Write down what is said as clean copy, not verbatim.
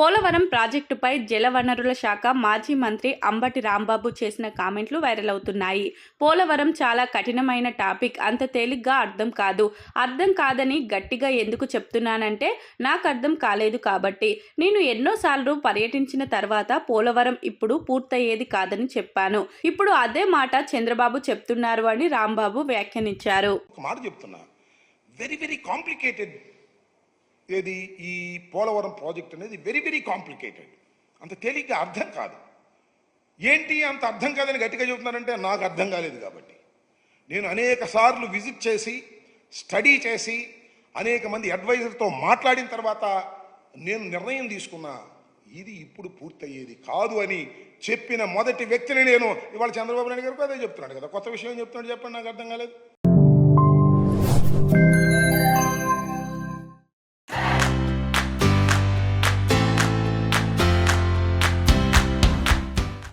పోలవరం ప్రాజెక్టుపై జలవనరుల శాఖ మాజీ మంత్రి అంబటి రాంబాబు చేసిన కామెంట్లు వైరల్ అవుతున్నాయి. పోలవరం చాలా కఠినమైన టాపిక్, అంత తేలిగ్గా అర్థం కాదని గట్టిగా ఎందుకు చెప్తున్నానంటే నాకు అర్థం కాలేదు కాబట్టి. నేను ఎన్నోసార్లు పర్యటించిన తర్వాత పోలవరం ఇప్పుడు పూర్తయ్యేది కాదని చెప్పాను. ఇప్పుడు అదే మాట చంద్రబాబు చెప్తున్నారు అని రాంబాబు వ్యాఖ్యానించారు. Very very complicated. ఏది ఈ పోలవరం ప్రాజెక్ట్ అనేది వెరీ వెరీ కాంప్లికేటెడ్, అంత తేలిగ్గా అర్థం కాదు. ఏంటి అంత అర్థం కాదని గట్టిగా చెబుతున్నారంటే నాకు అర్థం కాలేదు కాబట్టి. నేను అనేక సార్లు విజిట్ చేసి స్టడీ చేసి అనేక మంది అడ్వైజర్తో మాట్లాడిన తర్వాత నేను నిర్ణయం తీసుకున్నా, ఇది ఇప్పుడు పూర్తయ్యేది కాదు అని చెప్పిన మొదటి వ్యక్తిని నేను. ఇవాళ చంద్రబాబు నాయుడు గారికి అదే చెప్తున్నాడు కదా, కొత్త విషయం చెప్తున్నాడు చెప్పండి, నాకు అర్థం కాలేదు.